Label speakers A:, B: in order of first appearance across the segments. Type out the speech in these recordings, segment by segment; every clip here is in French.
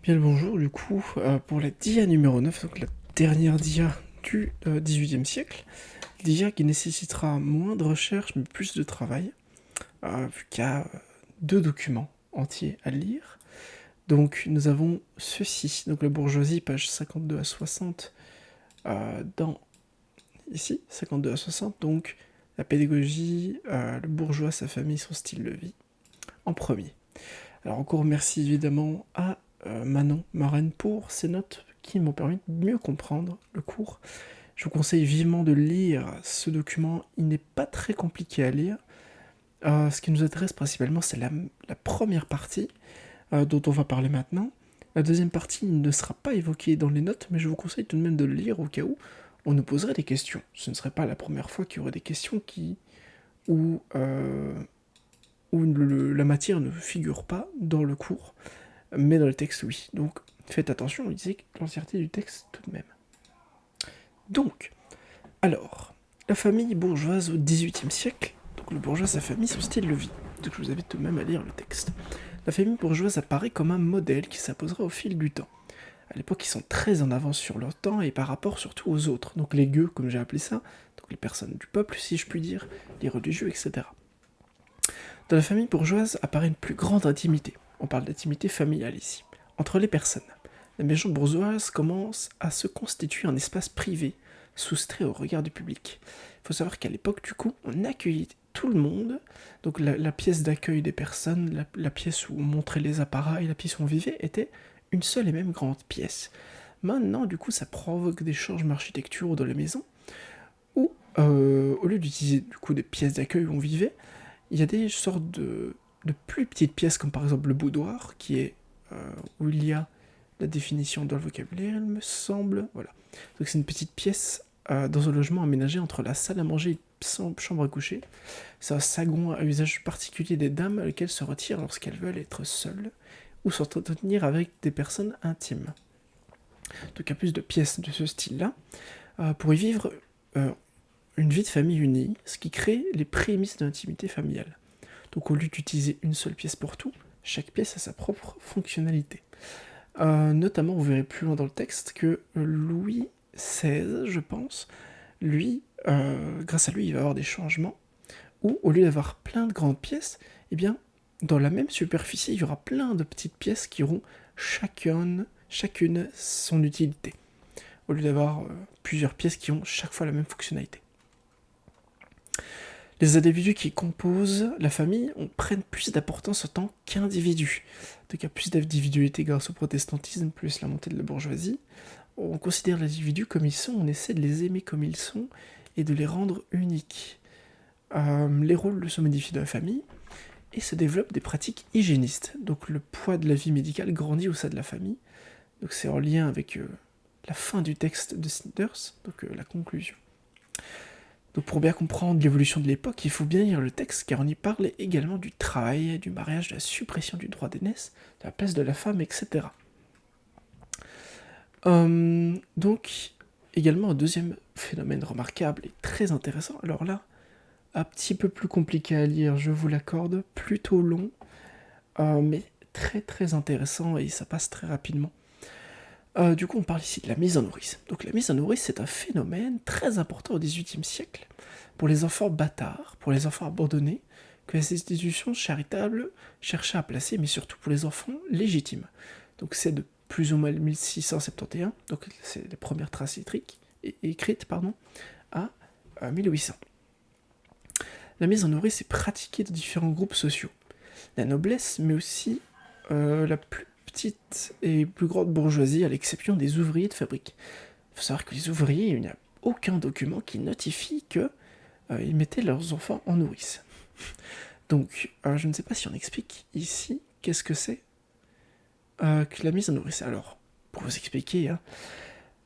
A: Bien le bonjour, du coup, pour la dia numéro 9, donc la dernière dia du XVIIIe siècle, dia qui nécessitera moins de recherche mais plus de travail, vu qu'il y a deux documents entiers à lire. Donc nous avons ceci, donc la bourgeoisie, page 52 à 60, dans ici, 52 à 60, donc la pédagogie, le bourgeois, sa famille, son style de vie, en premier. Alors encore merci évidemment à Manon Marraine pour ces notes qui m'ont permis de mieux comprendre le cours. Je vous conseille vivement de lire ce document, il n'est pas très compliqué à lire. Ce qui nous intéresse principalement, c'est la première partie, dont on va parler maintenant. La deuxième partie ne sera pas évoquée dans les notes, mais je vous conseille tout de même de le lire au cas où on nous poserait des questions. Ce ne serait pas la première fois qu'il y aurait des questions où la matière ne figure pas dans le cours, mais dans le texte, oui. Donc, faites attention, lisez l'entièreté du texte tout de même. Donc, alors, la famille bourgeoise au XVIIIe siècle, donc le bourgeois, sa famille, son style de vie. Donc, je vous invite tout de même à lire le texte. La famille bourgeoise apparaît comme un modèle qui s'imposera au fil du temps. À l'époque, ils sont très en avance sur leur temps et par rapport surtout aux autres, donc les gueux, comme j'ai appelé ça, donc les personnes du peuple, si je puis dire, les religieux, etc. Dans la famille bourgeoise apparaît une plus grande intimité. On parle d'intimité familiale ici, entre les personnes. La maison bourgeoise commence à se constituer un espace privé, soustrait au regard du public. Il faut savoir qu'à l'époque, du coup, on accueillait tout le monde, donc la pièce d'accueil des personnes, la pièce où on montrait les appareils, la pièce où on vivait, était une seule et même grande pièce. Maintenant, du coup, ça provoque des changements architecturaux dans les maisons, où, au lieu d'utiliser du coup des pièces d'accueil où on vivait, il y a des sortes de plus petites pièces, comme par exemple le boudoir, qui est où il y a la définition dans le vocabulaire, il me semble. Voilà. Donc c'est une petite pièce dans un logement aménagé entre la salle à manger et la chambre à coucher. C'est un sagon à usage particulier des dames, lesquelles se retirent lorsqu'elles veulent être seules ou s'entretenir avec des personnes intimes. Donc il y a plus de pièces de ce style-là pour y vivre une vie de famille unie, ce qui crée les prémices de l'intimité familiale. Donc au lieu d'utiliser une seule pièce pour tout, chaque pièce a sa propre fonctionnalité. Notamment, vous verrez plus loin dans le texte que Louis XVI, je pense, lui, grâce à lui, il va y avoir des changements où, au lieu d'avoir plein de grandes pièces, eh bien, dans la même superficie, il y aura plein de petites pièces qui auront chacune son utilité, au lieu d'avoir plusieurs pièces qui ont chaque fois la même fonctionnalité. Les individus qui composent la famille prennent plus d'importance en tant qu'individus. Donc il y a plus d'individualité grâce au protestantisme, plus la montée de la bourgeoisie. On considère les individus comme ils sont, on essaie de les aimer comme ils sont et de les rendre uniques. Les rôles se modifient dans la famille et se développent des pratiques hygiénistes. Donc le poids de la vie médicale grandit au sein de la famille. Donc c'est en lien avec la fin du texte de Snijders, donc la conclusion. Donc pour bien comprendre l'évolution de l'époque, il faut bien lire le texte car on y parle également du travail, du mariage, de la suppression du droit d'aînesse, de la place de la femme, etc. Donc également un deuxième phénomène remarquable et très intéressant, alors là, un petit peu plus compliqué à lire, je vous l'accorde, plutôt long, mais très très intéressant et ça passe très rapidement. Du coup, on parle ici de la mise en nourrice. Donc la mise en nourrice, c'est un phénomène très important au XVIIIe siècle pour les enfants bâtards, pour les enfants abandonnés, que les institutions charitables cherchaient à placer, mais surtout pour les enfants légitimes. Donc c'est de plus ou moins 1671, donc c'est les premières traces écrites à 1800. La mise en nourrice est pratiquée dans différents groupes sociaux. La noblesse, mais aussi la plus petite et plus grande bourgeoisie, à l'exception des ouvriers de fabrique. Il faut savoir que les ouvriers, il n'y a aucun document qui notifie qu'ils mettaient leurs enfants en nourrice. Donc, je ne sais pas si on explique ici qu'est-ce que c'est que la mise en nourrice. Alors, pour vous expliquer,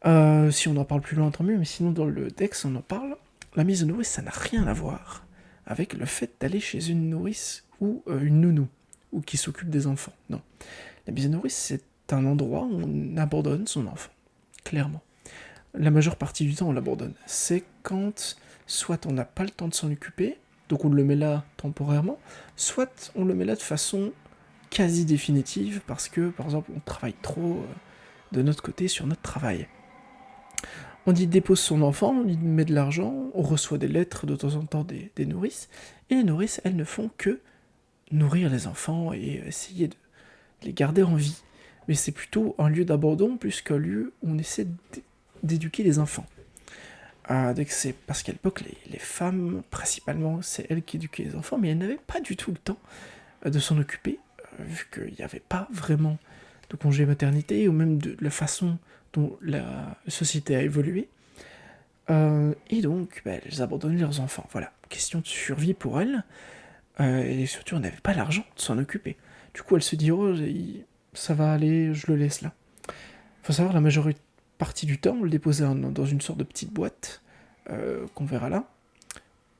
A: si on en parle plus loin, tant mieux, mais sinon dans le texte, on en parle. La mise en nourrice, ça n'a rien à voir avec le fait d'aller chez une nourrice ou une nounou, ou qui s'occupe des enfants. Non. La mise en nourrice, c'est un endroit où on abandonne son enfant, clairement. La majeure partie du temps, on l'abandonne. C'est quand soit on n'a pas le temps de s'en occuper, donc on le met là temporairement, soit on le met là de façon quasi définitive, parce que, par exemple, on travaille trop de notre côté sur notre travail. On y dépose son enfant, on y met de l'argent, on reçoit des lettres de temps en temps des nourrices, et les nourrices, elles ne font que nourrir les enfants et essayer de les garder en vie. Mais c'est plutôt un lieu d'abandon plus qu'un lieu où on essaie d'éduquer les enfants. Donc c'est parce qu'à l'époque, les femmes, principalement, c'est elles qui éduquaient les enfants, mais elles n'avaient pas du tout le temps de s'en occuper, vu qu'il n'y avait pas vraiment de congé maternité, ou même de la façon dont la société a évolué. Et donc, elles abandonnaient leurs enfants. Voilà, question de survie pour elles. Et surtout, on n'avait pas l'argent de s'en occuper. Du coup, elles se disent, oh, ça va aller, je le laisse là. Faut savoir, la majorité partie du temps, on le déposait dans une sorte de petite boîte, qu'on verra là.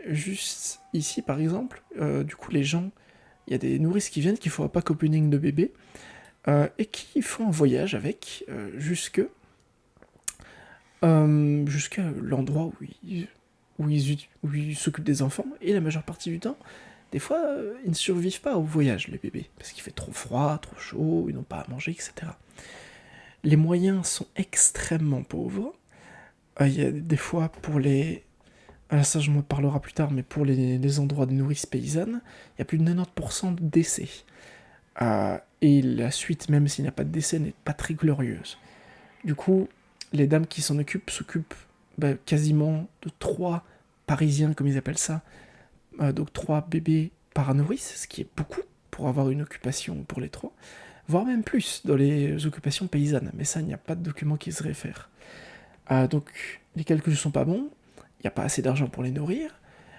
A: Juste ici, par exemple, du coup, les gens, il y a des nourrices qui viennent, qui font un pack opening de bébés, et qui font un voyage avec, jusqu'à l'endroit où ils s'occupent des enfants, et la majeure partie du temps, des fois, ils ne survivent pas au voyage, les bébés, parce qu'il fait trop froid, trop chaud, ils n'ont pas à manger, etc. Les moyens sont extrêmement pauvres. Il y a des fois pour les... ça, je me parlera plus tard, mais pour les endroits de nourrices paysannes, il y a plus de 90% de décès. Et la suite, même s'il n'y a pas de décès, n'est pas très glorieuse. Du coup, les dames qui s'en occupent s'occupent quasiment de 3 parisiens, comme ils appellent ça, donc 3 bébés par nourrice, ce qui est beaucoup pour avoir une occupation pour les 3, voire même plus dans les occupations paysannes, mais ça, il n'y a pas de document qui se réfère. Donc, les calculs ne sont pas bons, il n'y a pas assez d'argent pour les nourrir,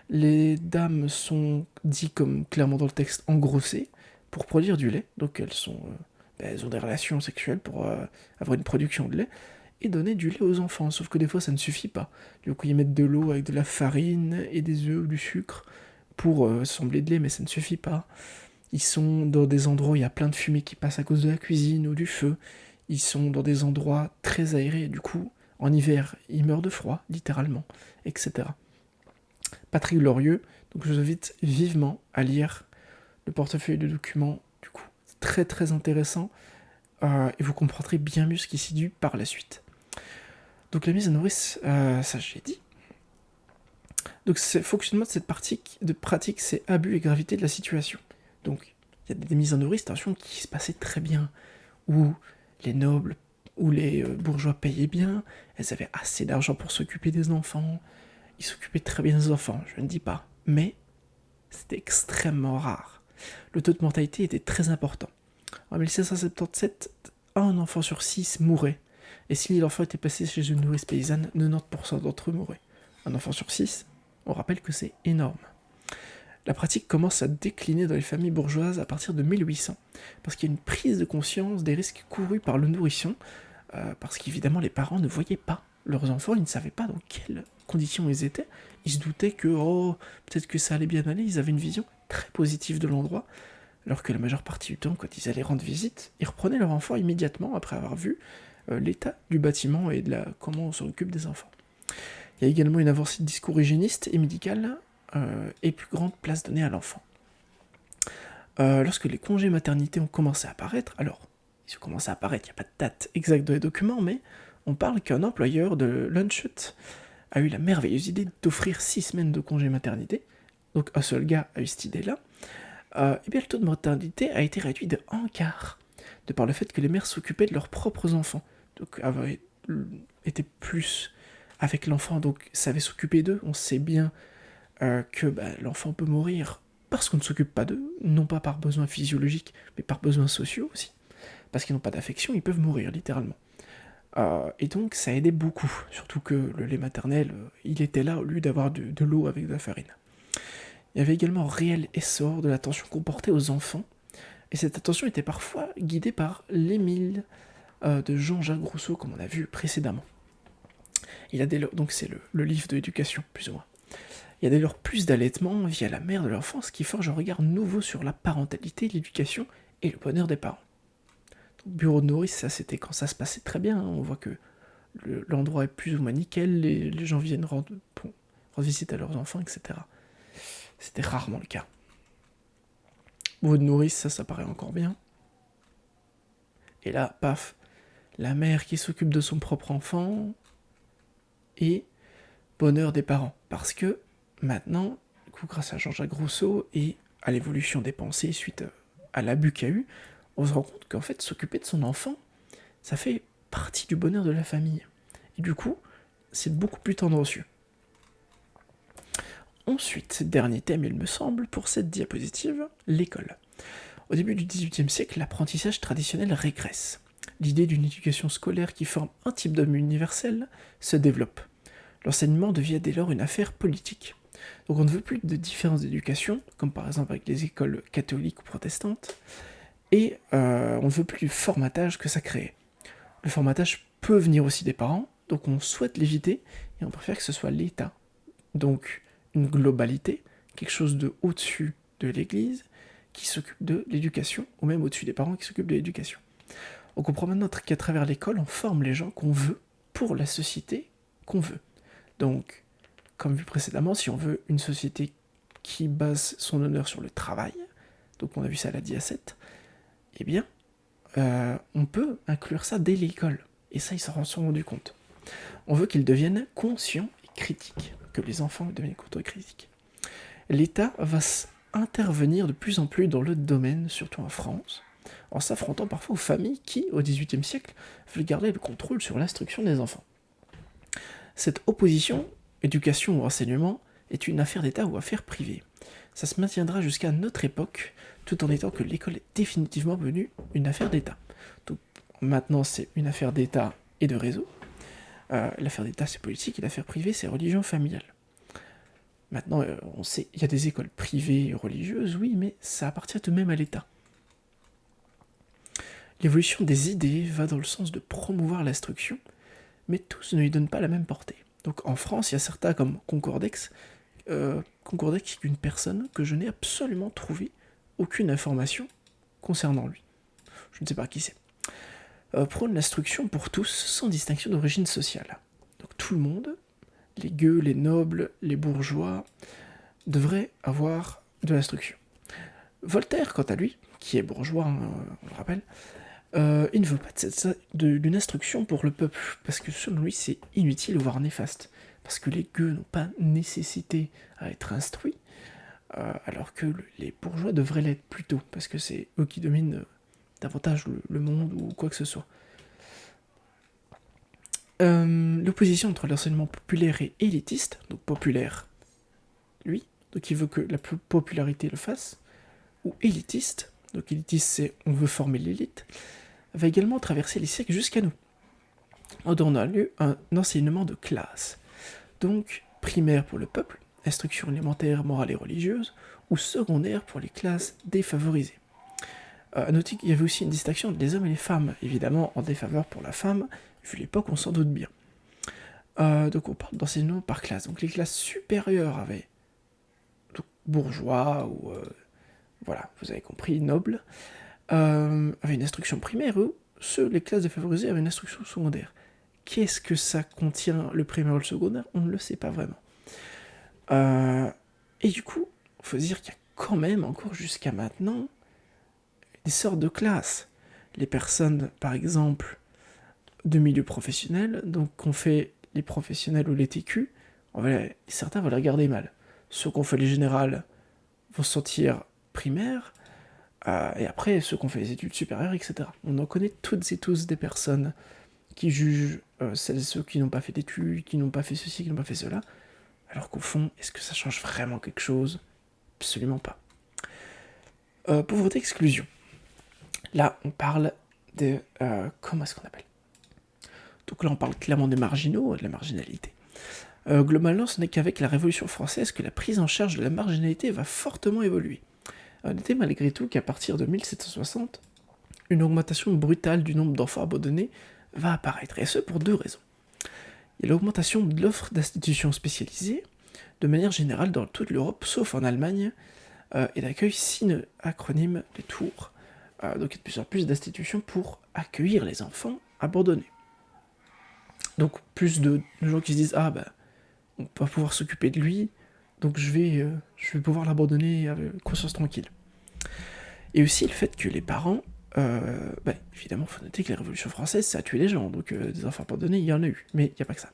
A: les dames sont, dit comme clairement dans le texte, engrossées pour produire du lait, donc elles ont des relations sexuelles pour avoir une production de lait, et donner du lait aux enfants, sauf que des fois ça ne suffit pas. Du coup ils mettent de l'eau avec de la farine et des œufs ou du sucre pour assembler de lait, mais ça ne suffit pas. Ils sont dans des endroits où il y a plein de fumée qui passe à cause de la cuisine ou du feu. Ils sont dans des endroits très aérés, du coup, en hiver, ils meurent de froid, littéralement, etc. Pas très glorieux, donc je vous invite vivement à lire le portefeuille de documents, du coup, c'est très très intéressant, et vous comprendrez bien mieux ce qui s'y dit par la suite. Donc la mise à nourrice, ça j'ai dit. Donc le fonctionnement de cette pratique, c'est abus et gravité de la situation. Donc il y a des mises en nourrice, attention, qui se passaient très bien, où les nobles ou les bourgeois payaient bien, elles avaient assez d'argent pour s'occuper des enfants, ils s'occupaient très bien des enfants, je ne dis pas, mais c'était extrêmement rare. Le taux de mortalité était très important. En 1777, un enfant sur 6 mourait, et si l'enfant était passé chez une nourrice paysanne, 90% d'entre eux mouraient. Un enfant sur 6, on rappelle que c'est énorme. La pratique commence à décliner dans les familles bourgeoises à partir de 1800, parce qu'il y a une prise de conscience des risques courus par le nourrisson, parce qu'évidemment les parents ne voyaient pas leurs enfants, ils ne savaient pas dans quelles conditions ils étaient, ils se doutaient que peut-être que ça allait bien aller, ils avaient une vision très positive de l'endroit, alors que la majeure partie du temps, quand ils allaient rendre visite, ils reprenaient leur enfant immédiatement après avoir vu l'état du bâtiment et comment on s'en occupe des enfants. Il y a également une avancée de discours hygiéniste et médical, et plus grande place donnée à l'enfant. Lorsque les congés maternité ont commencé à apparaître, alors, ils ont commencé à apparaître, il n'y a pas de date exacte dans les documents, mais on parle qu'un employeur de Lunchut a eu la merveilleuse idée d'offrir 6 semaines de congé maternité, donc un seul gars a eu cette idée-là, et bien le taux de mortalité a été réduit de 1/4, de par le fait que les mères s'occupaient de leurs propres enfants, donc étaient plus avec l'enfant, donc savaient s'occuper d'eux. On sait bien que l'enfant peut mourir parce qu'on ne s'occupe pas d'eux, non pas par besoins physiologiques, mais par besoins sociaux aussi. Parce qu'ils n'ont pas d'affection, ils peuvent mourir, littéralement. Et donc ça aidait beaucoup, surtout que le lait maternel, il était là au lieu d'avoir de l'eau avec de la farine. Il y avait également un réel essor de l'attention qu'on portait aux enfants, et cette attention était parfois guidée par l'Émile de Jean-Jacques Rousseau, comme on a vu précédemment. Donc c'est le livre de l'éducation, plus ou moins. Il y a dès lors plus d'allaitement via la mère de l'enfant, ce qui forge un regard nouveau sur la parentalité, l'éducation et le bonheur des parents. Donc, bureau de nourrice, ça c'était quand ça se passait très bien, hein. On voit que l'endroit est plus ou moins nickel, les gens viennent rendre visite à leurs enfants, etc. C'était rarement le cas. Bureau de nourrice, ça paraît encore bien. Et là, paf, la mère qui s'occupe de son propre enfant et bonheur des parents. Parce que maintenant, du coup, grâce à Jean-Jacques Rousseau et à l'évolution des pensées suite à l'abus qu'il y a eu, on se rend compte qu'en fait, s'occuper de son enfant, ça fait partie du bonheur de la famille. Et du coup, c'est beaucoup plus tendancieux. Ensuite, dernier thème, il me semble, pour cette diapositive, l'école. Au début du XVIIIe siècle, l'apprentissage traditionnel régresse. L'idée d'une éducation scolaire qui forme un type d'homme universel se développe. L'enseignement devient dès lors une affaire politique. Donc on ne veut plus de différences d'éducation, comme par exemple avec les écoles catholiques ou protestantes, et on ne veut plus du formatage que ça crée. Le formatage peut venir aussi des parents, donc on souhaite l'éviter, et on préfère que ce soit l'État. Donc une globalité, quelque chose de au-dessus de l'Église, qui s'occupe de l'éducation, ou même au-dessus des parents qui s'occupent de l'éducation. On comprend maintenant qu'à travers l'école, on forme les gens qu'on veut pour la société qu'on veut. Donc, comme vu précédemment, si on veut une société qui base son honneur sur le travail, donc on a vu ça à la diacète, eh bien, on peut inclure ça dès l'école. Et ça, ils s'en sont rendus compte. On veut qu'ils deviennent conscients et critiques, que les enfants deviennent conscients et critiques. L'État va intervenir de plus en plus dans le domaine, surtout en France, en s'affrontant parfois aux familles qui, au XVIIIe siècle, veulent garder le contrôle sur l'instruction des enfants. Cette opposition, éducation ou enseignement, est une affaire d'État ou affaire privée. Ça se maintiendra jusqu'à notre époque, tout en étant que l'école est définitivement devenue une affaire d'État. Donc maintenant c'est une affaire d'État et de réseau. L'affaire d'État c'est politique et l'affaire privée c'est religion familiale. Maintenant on sait, il y a des écoles privées et religieuses, oui, mais ça appartient tout de même à l'État. L'évolution des idées va dans le sens de promouvoir l'instruction, mais tous ne lui donnent pas la même portée. Donc en France, il y a certains comme Concordex, Concordex est une personne que je n'ai absolument trouvé aucune information concernant lui. Je ne sais pas qui c'est. Prône l'instruction pour tous, sans distinction d'origine sociale. Donc tout le monde, les gueux, les nobles, les bourgeois, devraient avoir de l'instruction. Voltaire, quant à lui, qui est bourgeois, on le rappelle, il ne veut pas d'une instruction pour le peuple, parce que selon lui c'est inutile, voire néfaste, parce que les gueux n'ont pas nécessité à être instruits, alors que les bourgeois devraient l'être plutôt, parce que c'est eux qui dominent davantage le monde ou quoi que ce soit. L'opposition entre l'enseignement populaire et élitiste, donc populaire, lui, donc il veut que la popularité le fasse, ou élitiste, donc élitiste c'est on veut former l'élite, va également traverser les siècles jusqu'à nous, en donnant lieu à un enseignement de classe. Donc, primaire pour le peuple, instruction élémentaire, morale et religieuse, ou secondaire pour les classes défavorisées. À noter qu'il y avait aussi une distinction entre les hommes et les femmes, évidemment en défaveur pour la femme, vu l'époque on s'en doute bien. Donc on parle d'enseignement par classe. Donc les classes supérieures avaient donc, bourgeois ou voilà, vous avez compris, nobles, avaient une instruction primaire, eux, les classes défavorisées avaient une instruction secondaire. Qu'est-ce que ça contient, le primaire ou le secondaire? On ne le sait pas vraiment. Et du coup, il faut se dire qu'il y a quand même, encore jusqu'à maintenant, des sortes de classes. Les personnes, par exemple, de milieu professionnel, donc qu'on fait les professionnels ou les TQ, certains vont les regarder mal. Ceux qu'on fait les générales vont se sentir primaires, et après ceux qu'on fait les études supérieures, etc. On en connaît toutes et tous des personnes qui jugent celles et ceux qui n'ont pas fait d'études, qui n'ont pas fait ceci, qui n'ont pas fait cela, alors qu'au fond, est-ce que ça change vraiment quelque chose? Absolument pas. Pauvreté-exclusion. Là, on parle de... comment est-ce qu'on appelle? Donc là, on parle clairement des marginaux, de la marginalité. Globalement, ce n'est qu'avec la Révolution française que la prise en charge de la marginalité va fortement évoluer. Notez malgré tout qu'à partir de 1760, une augmentation brutale du nombre d'enfants abandonnés va apparaître, et ce pour deux raisons. Il y a l'augmentation de l'offre d'institutions spécialisées, de manière générale dans toute l'Europe, sauf en Allemagne, et d'accueil acronyme des tours. Donc il y a de plus en plus d'institutions pour accueillir les enfants abandonnés. Donc plus de gens qui se disent « Ah bah, on va pouvoir s'occuper de lui, donc je vais pouvoir l'abandonner avec conscience tranquille ». Et aussi le fait que les parents évidemment, il faut noter que la Révolution française, ça a tué les gens, donc des enfants abandonnés, il y en a eu, mais il n'y a pas que ça.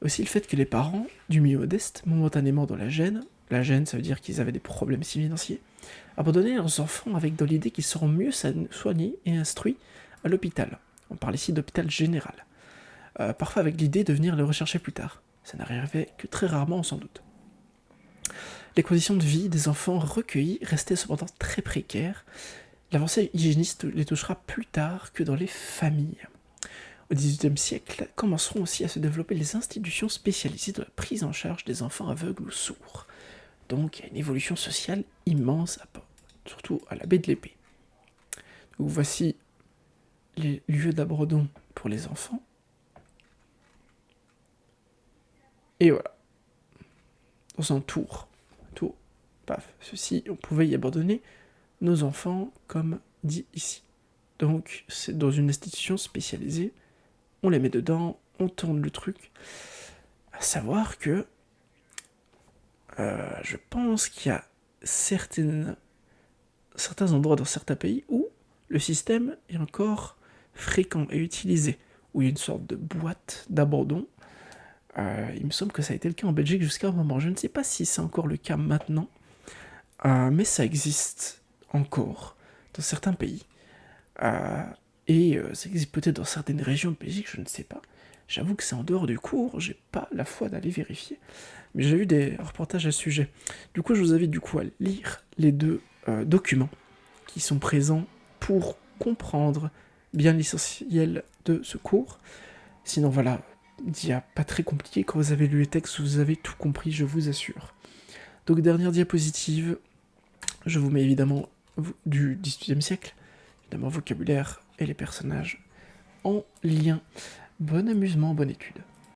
A: Aussi le fait que les parents, du milieu modeste, momentanément dans la gêne, ça veut dire qu'ils avaient des problèmes financiers, abandonnaient leurs enfants avec dans l'idée qu'ils seront mieux soignés et instruits à l'hôpital. On parle ici d'hôpital général. Parfois avec l'idée de venir les rechercher plus tard. Ça n'arrivait que très rarement, sans doute. Les conditions de vie des enfants recueillis restaient cependant très précaires. L'avancée hygiéniste les touchera plus tard que dans les familles. Au XVIIIe siècle, commenceront aussi à se développer les institutions spécialisées de la prise en charge des enfants aveugles ou sourds. Donc il y a une évolution sociale immense, surtout à la baie de l'Épée. Donc voici les lieux d'abandon pour les enfants. Et voilà. Dans un tour, paf. Ceci, on pouvait y abandonner nos enfants, comme dit ici. Donc c'est dans une institution spécialisée. On les met dedans, on tourne le truc. À savoir que je pense qu'il y a certains endroits dans certains pays où le système est encore fréquent et utilisé, où il y a une sorte de boîte d'abandon. Il me semble que ça a été le cas en Belgique jusqu'à un moment. Je ne sais pas si c'est encore le cas maintenant, mais ça existe encore dans certains pays. Et ça existe peut-être dans certaines régions de Belgique, je ne sais pas. J'avoue que c'est en dehors du cours, j'ai pas la foi d'aller vérifier. Mais j'ai vu des reportages à ce sujet. Du coup, je vous invite à lire les deux documents qui sont présents pour comprendre bien l'essentiel de ce cours. Sinon, voilà, il n'y a pas très compliqué. Quand vous avez lu les textes, vous avez tout compris, je vous assure. Donc, dernière diapositive, je vous mets évidemment du XVIIIe siècle, évidemment vocabulaire et les personnages en lien. Bon amusement, bonne étude.